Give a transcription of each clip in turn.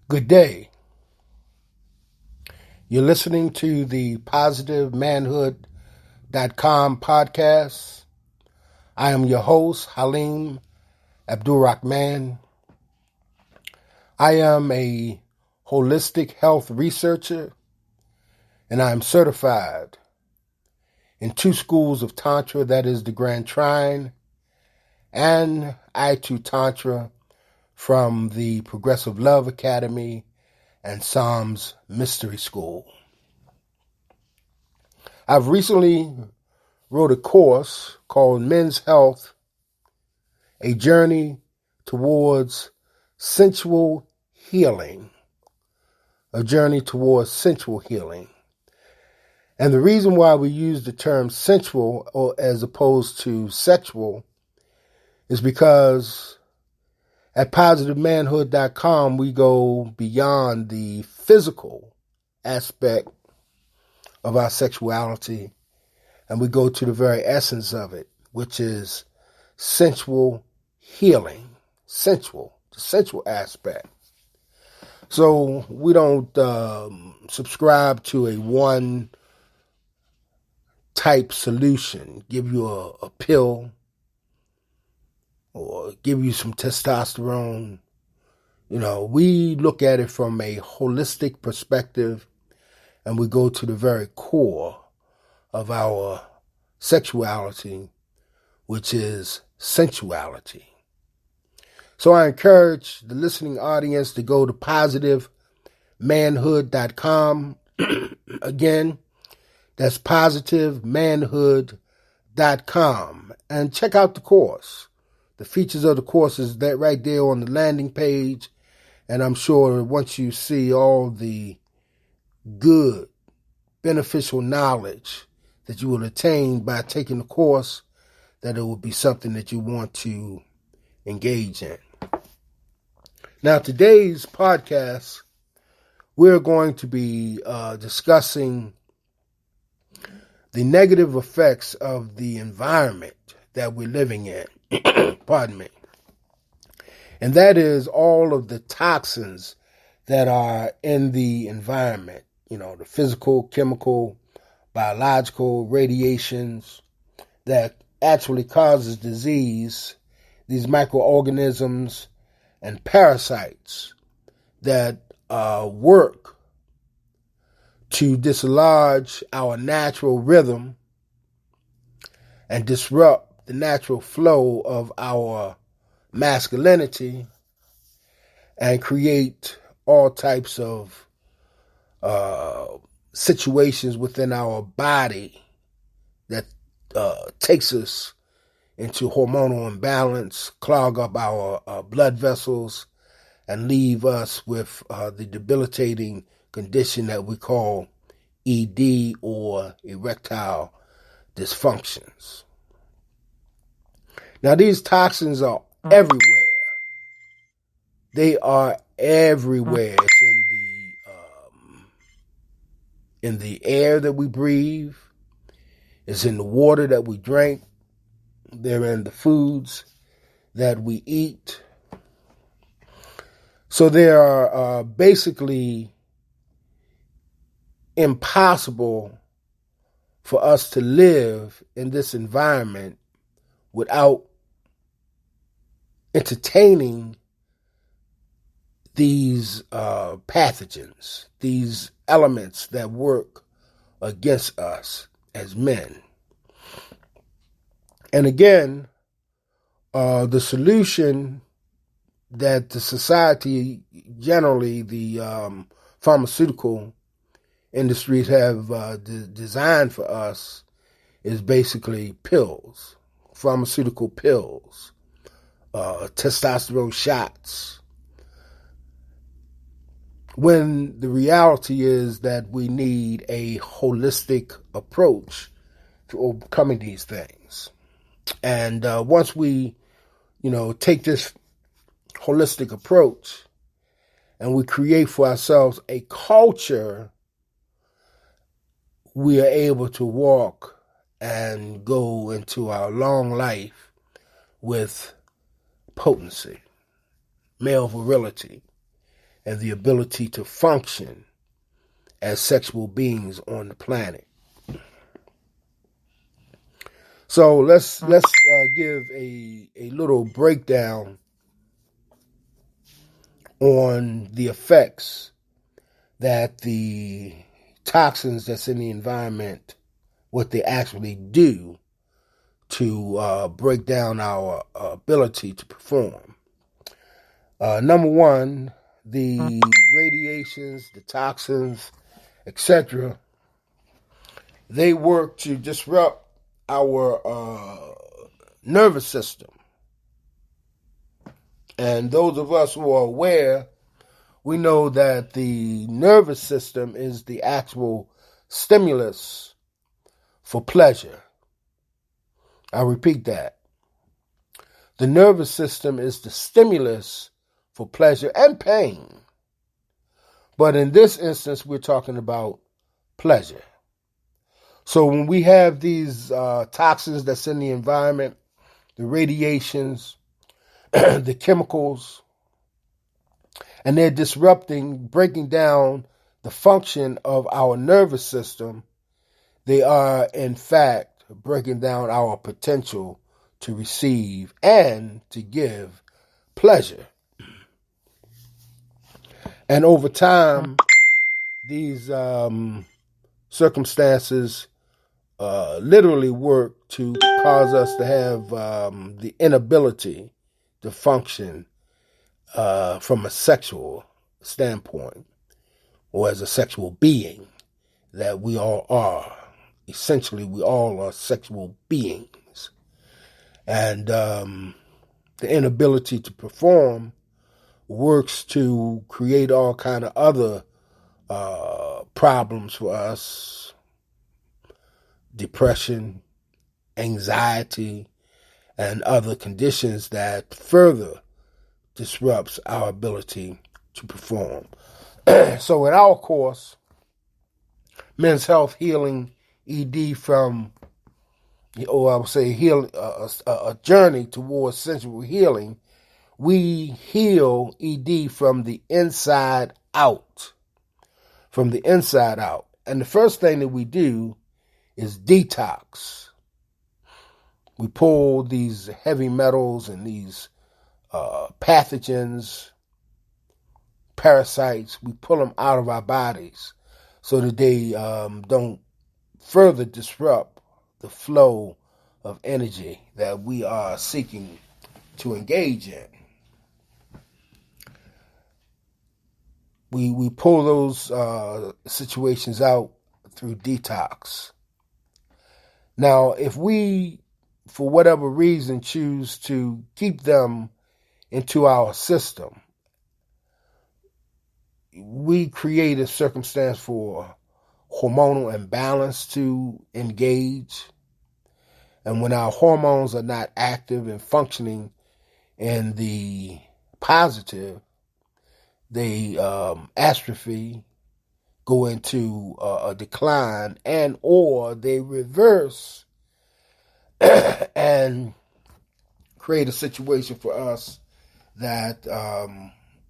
Good day. You're listening to the positivemanhood.com podcast. I am your host, Halim Abdul-Rahman. I am a holistic health researcher, and I am certified in 2 schools of Tantra, that is the Grand Trine, and I2 Tantra from the Progressive Love Academy and Psalms Mystery School. I've recently wrote a course called Men's Health, A Journey Towards Sensual Healing. A Journey Towards Sensual Healing. And the reason why we use the term sensual or as opposed to sexual is because at positivemanhood.com, we go beyond the physical aspect of our sexuality, and we go to the very essence of it, which is sensual healing, the sensual aspect. So we don't subscribe to a one type solution, give you a pill, or give you some testosterone. We look at it from a holistic perspective, and we go to the very core of our sexuality, which is sensuality. So I encourage the listening audience to go to positivemanhood.com. Again, that's positivemanhood.com, and check out the course. The features of the course is that right there on the landing page, and I'm sure once you see all the good, beneficial knowledge that you will attain by taking the course, that it will be something that you want to engage in. Now, today's podcast, we're going to be discussing the negative effects of the environment that we're living in. Pardon me. And that is all of the toxins that are in the environment, the physical, chemical, biological radiations that actually causes disease, these microorganisms and parasites that work to dislodge our natural rhythm and disrupt the natural flow of our masculinity and create all types of situations within our body that takes us into hormonal imbalance, clog up our blood vessels, and leave us with the debilitating condition that we call ED, or erectile dysfunctions. Now, these toxins are everywhere. They are everywhere. It's in the air that we breathe. It's in the water that we drink. They're in the foods that we eat. So they are basically impossible for us to live in this environment without entertaining these pathogens, these elements that work against us as men. And again, the solution that the society, generally the pharmaceutical industries have designed for us, is basically pills, pharmaceutical pills, testosterone shots, when the reality is that we need a holistic approach to overcoming these things. And once we, take this holistic approach and we create for ourselves a culture, we are able to walk and go into our long life with potency, male virility, and the ability to function as sexual beings on the planet. So let's give a little breakdown on the effects that the toxins that's in the environment, what they actually do to break down our ability to perform. Number one, the radiations, the toxins, etc., they work to disrupt our nervous system. And those of us who are aware, we know that the nervous system is the actual stimulus for pleasure. I'll repeat that. The nervous system is the stimulus for pleasure and pain. But in this instance, we're talking about pleasure. So when we have these toxins that's in the environment, the radiations, the chemicals, and they're disrupting, breaking down the function of our nervous system, they are, in fact, breaking down our potential to receive and to give pleasure. And over time, these circumstances literally work to cause us to have the inability to function from a sexual standpoint or as a sexual being that we all are. Essentially, we all are sexual beings. And the inability to perform works to create all kind of other problems for us. Depression, anxiety, and other conditions that further disrupts our ability to perform. So in our course, Men's Health Healing ED from, or I would say a journey towards sensual healing, we heal ED from the inside out. From the inside out. And the first thing that we do is detox. We pull these heavy metals and these pathogens, parasites, we pull them out of our bodies so that they don't further disrupt the flow of energy that we are seeking to engage in. We pull those situations out through detox. Now, if we, for whatever reason, choose to keep them into our system, we create a circumstance for hormonal imbalance to engage. And when our hormones are not active and functioning in the positive, they atrophy, go into a decline, and or they reverse and create a situation for us that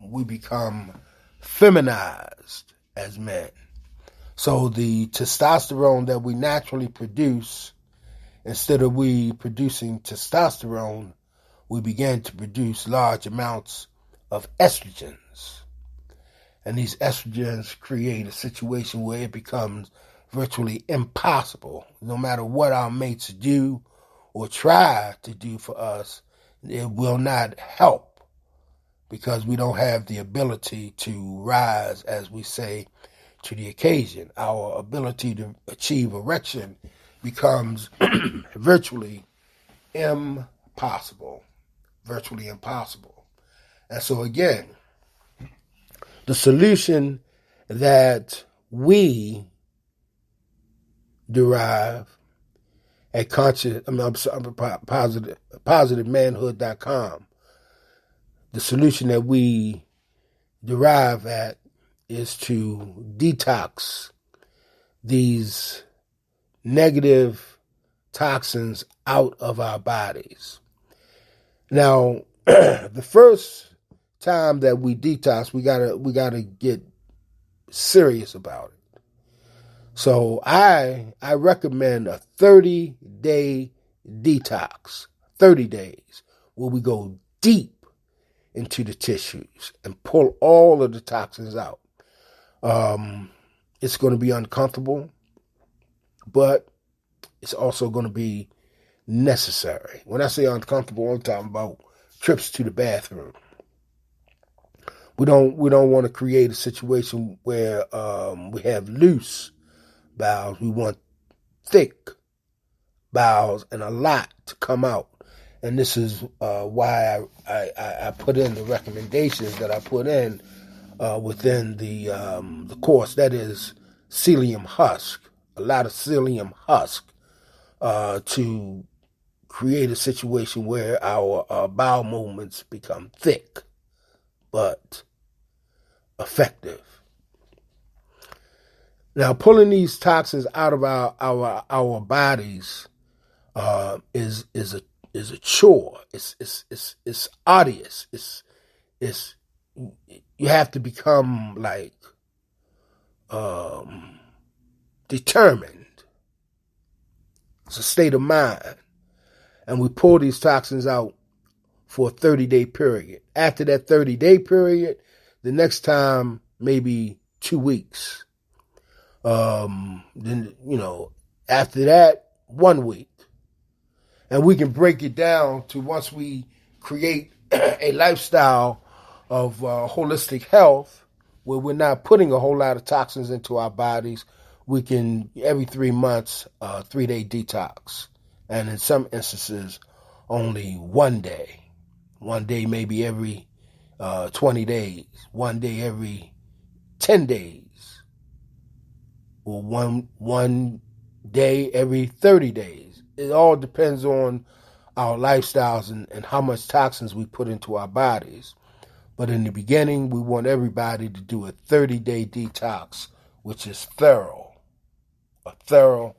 we become feminized as men. So the testosterone that we naturally produce, instead of we producing testosterone, we begin to produce large amounts of estrogens. And these estrogens create a situation where it becomes virtually impossible, no matter what our mates do or try to do for us, it will not help because we don't have the ability to rise, as we say, to the occasion. Our ability to achieve erection becomes virtually impossible. Virtually impossible. And so again, the solution that we derive at positivemanhood.com, the solution that we derive at is to detox these negative toxins out of our bodies. Now, the first time that we detox, we gotta get serious about it. So I recommend a 30-day detox, 30 days, where we go deep into the tissues and pull all of the toxins out. It's going to be uncomfortable, but it's also going to be necessary. When I say uncomfortable, I'm talking about trips to the bathroom. We don't want to create a situation where we have loose bowels. We want thick bowels and a lot to come out. And this is why I put in the recommendations that I put in within the course. That is psyllium husk, a lot of psyllium husk to create a situation where our bowel movements become thick but effective. Now, pulling these toxins out of our bodies is a chore. It's arduous. It's you have to become like determined. It's a state of mind. And we pull these toxins out for a 30-day period. After that 30-day period, the next time maybe 2 weeks. Then, after that, 1 week. And we can break it down to, once we create a lifestyle of holistic health, where we're not putting a whole lot of toxins into our bodies, we can, every 3 months, 3-day detox. And in some instances, only 1 day. 1 day maybe every 20 days. 1 day every 10 days. Or one day every 30 days. It all depends on our lifestyles and how much toxins we put into our bodies. But in the beginning, we want everybody to do a 30-day detox, which is thorough. A thorough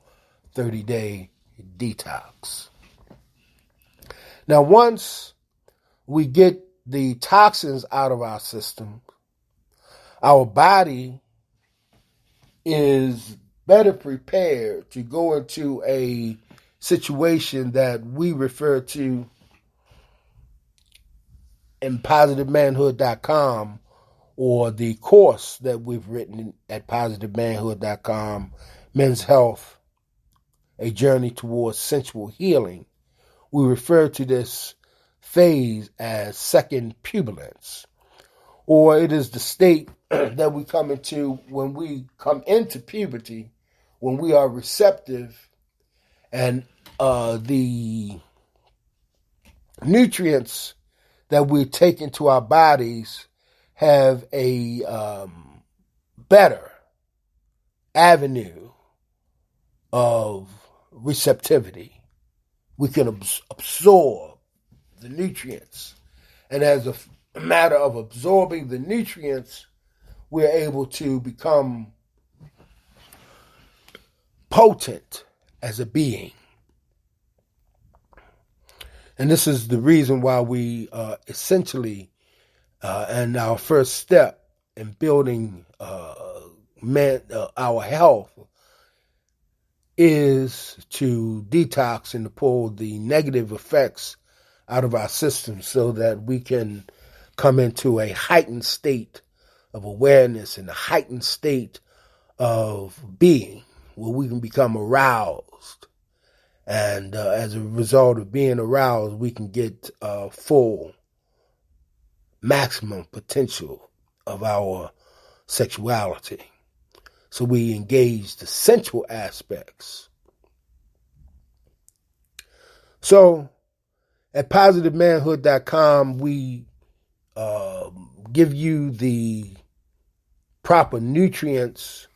30-day detox. Now, once we get the toxins out of our system, our body is better prepared to go into a situation that we refer to in positivemanhood.com, or the course that we've written at positivemanhood.com, Men's Health, A Journey Towards Sensual Healing. We refer to this phase as second pubescence, or it is the state that we come into when we come into puberty, when we are receptive and the nutrients that we take into our bodies have a better avenue of receptivity. We can absorb the nutrients. And as a matter of absorbing the nutrients, we're able to become potent as a being. And this is the reason why we essentially, and our first step in building our health is to detox and to pull the negative effects out of our system so that we can come into a heightened state of awareness and a heightened state of being, where we can become aroused. And as a result of being aroused, we can get full, maximum potential of our sexuality. So we engage the sensual aspects. So at positivemanhood.com, we give you the proper nutrients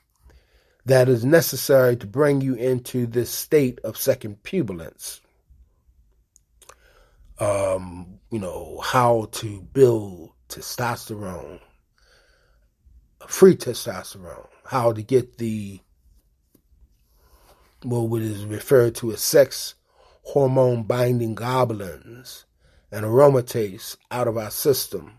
that is necessary to bring you into this state of second pubescence. How to build testosterone, free testosterone, how to get what is referred to as sex hormone binding globulins and aromatase out of our system,